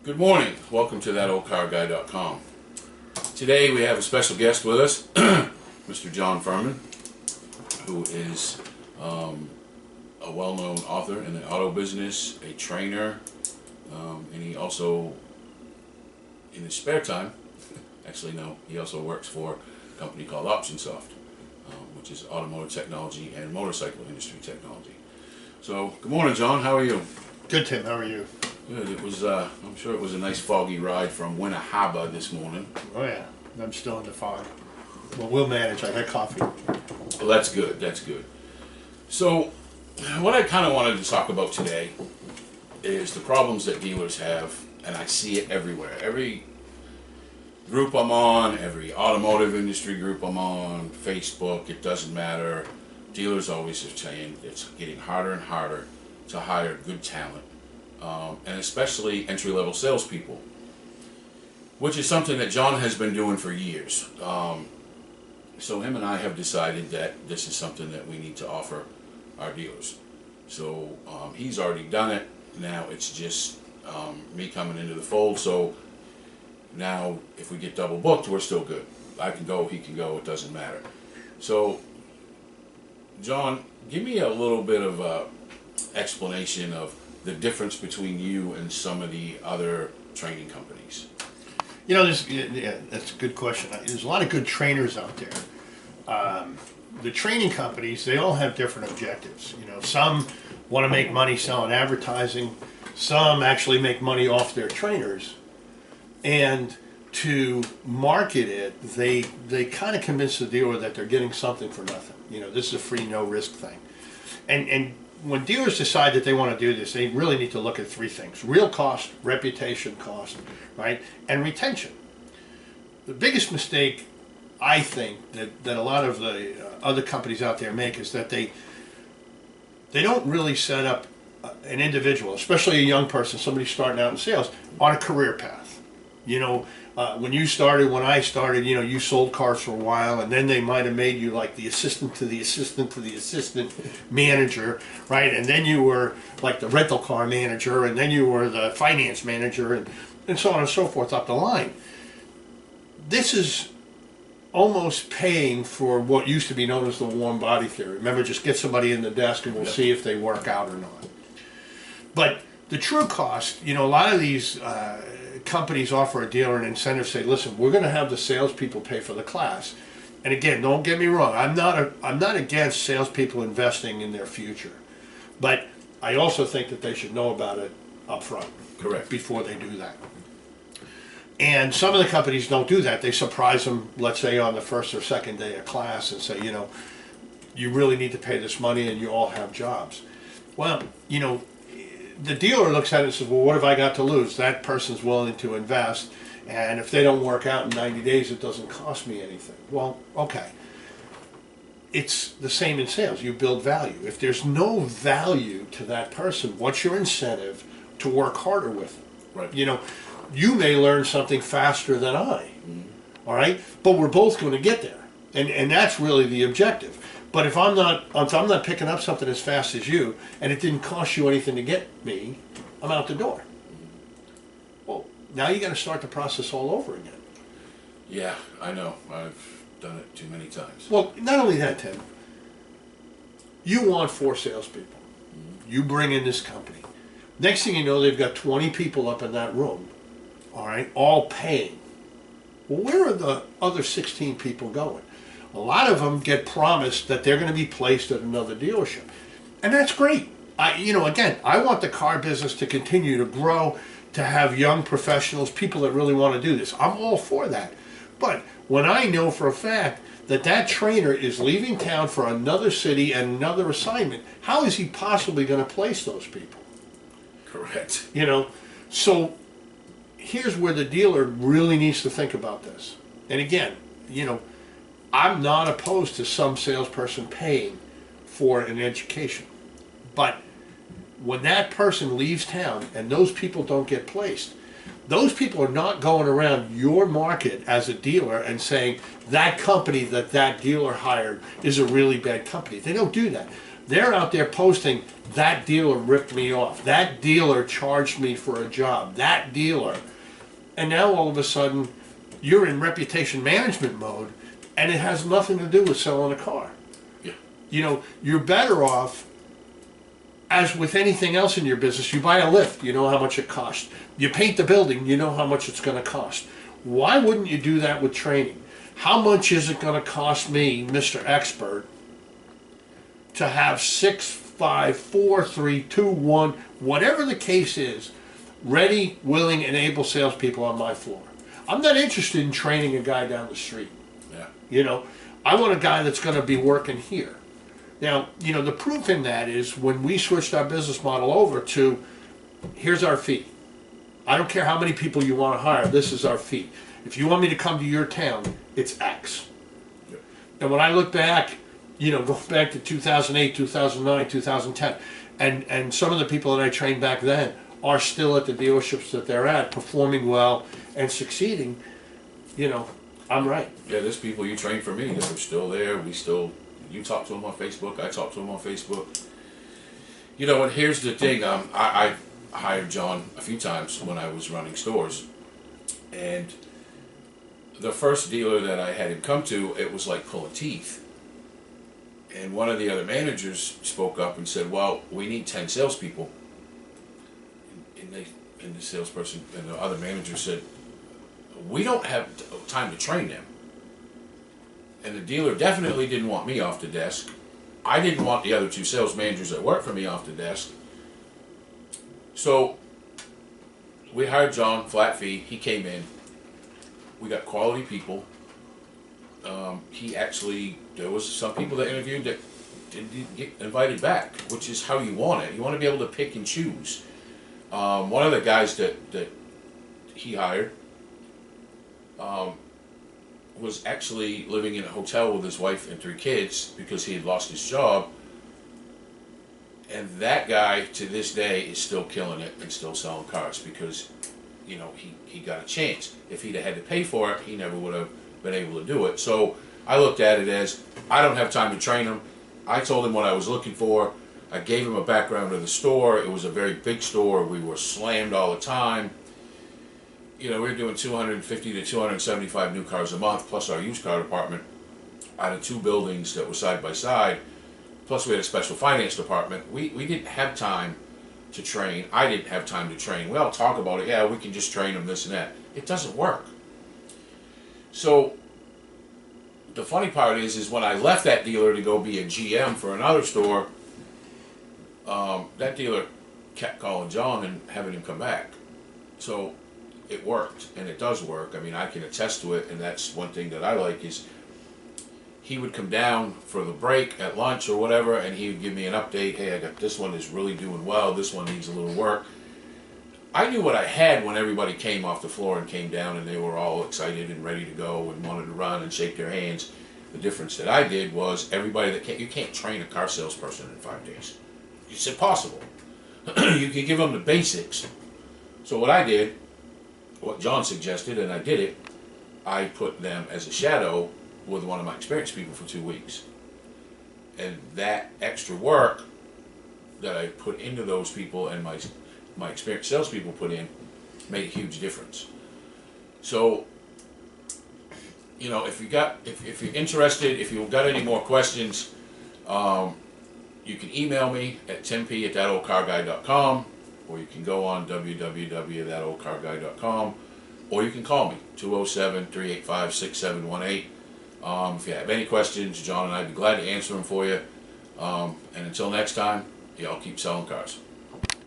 Good morning. Welcome to ThatOldCarGuy.com. Today we have a special guest with us, Mr. John Furman, who is a well-known author in the auto business, a trainer, and he also, in his spare time, actually no, he also works for a company called OptionSoft, which is automotive technology and motorcycle industry technology. So, good morning, John. How are you? Good, Tim. How are you? Good. It was, I'm sure it was a nice foggy ride from Winter Harbor this morning. Oh yeah, I'm still in the fog. Well, we'll manage. I had coffee. Well, that's good. That's good. So, what I kind of wanted to talk about today is the problems that dealers have, and I see it everywhere. Every group I'm on, every automotive industry group I'm on, Facebook, it doesn't matter. Dealers always are saying it's getting harder and harder to hire good talent, and especially entry-level salespeople, which is something that John has been doing for years. So him and I have decided that this is something that we need to offer our dealers. So he's already done it. Now it's just me coming into the fold. So now if we get double booked, we're still good. I can go, he can go, it doesn't matter. So John, give me a little bit of a explanation of the difference between you and some of the other training companies. You know, that's a good question. There's a lot of good trainers out there. The training companies, they all have different objectives. You know, some want to make money selling advertising. Some actually make money off their trainers. And to market it, they kind of convince the dealer that they're getting something for nothing. You know, this is a free, no risk thing. And when dealers decide that they want to do this, they really need to look at three things: real cost, reputation cost, right, and retention. The biggest mistake I think that a lot of the other companies out there make is that they don't really set up an individual, especially a young person, somebody starting out in sales, on a career path. You know, when I started, you know, you sold cars for a while, and then they might have made you like the assistant to the assistant to the assistant manager, right? And then you were like the rental car manager, and then you were the finance manager, and so on and so forth up the line. This is almost paying for what used to be known as the warm body theory. Remember, just get somebody in the desk and we'll see if they work out or not. But the true cost, you know, a lot of these companies offer a dealer an incentive, say, listen, we're going to have the salespeople pay for the class. And again, don't get me wrong, I'm not against salespeople investing in their future, but I also think that they should know about it up front. Correct. Before they do that. And some of the companies don't do that. They surprise them, let's say, on the first or second day of class and say, you know, you really need to pay this money and you all have jobs. Well, you know, the dealer looks at it and says, well, what have I got to lose? That person's willing to invest, and if they don't work out in 90 days, it doesn't cost me anything. Well, okay. It's the same in sales. You build value. If there's no value to that person, what's your incentive to work harder with them? Right. You know, you may learn something faster than I, all right? But we're both going to get there, and that's really the objective. But if I'm not picking up something as fast as you, and it didn't cost you anything to get me, I'm out the door. Well, now you got to start the process all over again. Yeah, I know. I've done it too many times. Well, not only that, Tim. You want 4 salespeople. You bring in this company. Next thing you know, they've got 20 people up in that room, all right, all paying. Well, where are the other 16 people going? A lot of them get promised that they're going to be placed at another dealership. And that's great. Again, I want the car business to continue to grow, to have young professionals, people that really want to do this. I'm all for that. But when I know for a fact that that trainer is leaving town for another city and another assignment, how is he possibly going to place those people? Correct. You know, so here's where the dealer really needs to think about this. And again, you know, I'm not opposed to some salesperson paying for an education. But when that person leaves town and those people don't get placed, those people are not going around your market as a dealer and saying that company that dealer hired is a really bad company. They don't do that. They're out there posting, that dealer ripped me off. That dealer charged me for a job. That dealer. And now all of a sudden, you're in reputation management mode, and it has nothing to do with selling a car. Yeah. You know, you're better off, as with anything else in your business, you buy a lift, you know how much it costs. You paint the building, you know how much it's going to cost. Why wouldn't you do that with training? How much is it going to cost me, Mr. Expert, to have 6, 5, 4, 3, 2, 1, whatever the case is, ready, willing, and able salespeople on my floor? I'm not interested in training a guy down the street. Yeah. You know, I want a guy that's going to be working here. Now, you know, the proof in that is when we switched our business model over to, here's our fee. I don't care how many people you want to hire, this is our fee. If you want me to come to your town, it's X. Yep. And when I look back, you know, go back to 2008, 2009, 2010, and some of the people that I trained back then are still at the dealerships that they're at, performing well and succeeding, you know, I'm right. Yeah, there's people you trained for me that are still there. You talk to them on Facebook, I talk to them on Facebook. You know, and here's the thing, I hired John a few times when I was running stores, and the first dealer that I had him come to, it was like pulling teeth. And one of the other managers spoke up and said, well, we need 10 salespeople. And the salesperson and the other manager said, we don't have time to train them. And the dealer definitely didn't want me off the desk. I didn't want the other 2 sales managers that worked for me off the desk. So we hired John, flat fee. He came in. We got quality people. There was some people that interviewed that didn't get invited back, which is how you want it. You want to be able to pick and choose. One of the guys that he hired was actually living in a hotel with his wife and 3 kids because he had lost his job. And that guy, to this day, is still killing it and still selling cars because, you know, he got a chance. If he'd have had to pay for it, he never would have been able to do it. So I looked at it as, I don't have time to train him. I told him what I was looking for. I gave him a background of the store. It was a very big store. We were slammed all the time. You know, we were doing 250 to 275 new cars a month, plus our used car department out of 2 buildings that were side by side. Plus we had a special finance department. We didn't have time to train. I didn't have time to train. We all talk about it. Yeah, we can just train them, this and that. It doesn't work. So the funny part is when I left that dealer to go be a GM for another store, that dealer kept calling John and having him come back. So it worked, and it does work. I mean, I can attest to it, and that's one thing that I like is he would come down for the break at lunch or whatever, and he would give me an update. Hey, I got this one is really doing well. This one needs a little work. I knew what I had when everybody came off the floor and came down, and they were all excited and ready to go and wanted to run and shake their hands. The difference that I did was everybody you can't train a car salesperson in 5 days. It's impossible. You can give them the basics. So what I did, what John suggested, and I did it, I put them as a shadow with one of my experienced people for 2 weeks. And that extra work that I put into those people and my experienced salespeople put in made a huge difference. So, you know, if you're interested, if you've got any more questions, you can email me at timp@thatoldcarguy.com, or you can go on www.thatoldcarguy.com, or you can call me 207-385-6718. If you have any questions, John and I'd be glad to answer them for you. And until next time, y'all keep selling cars.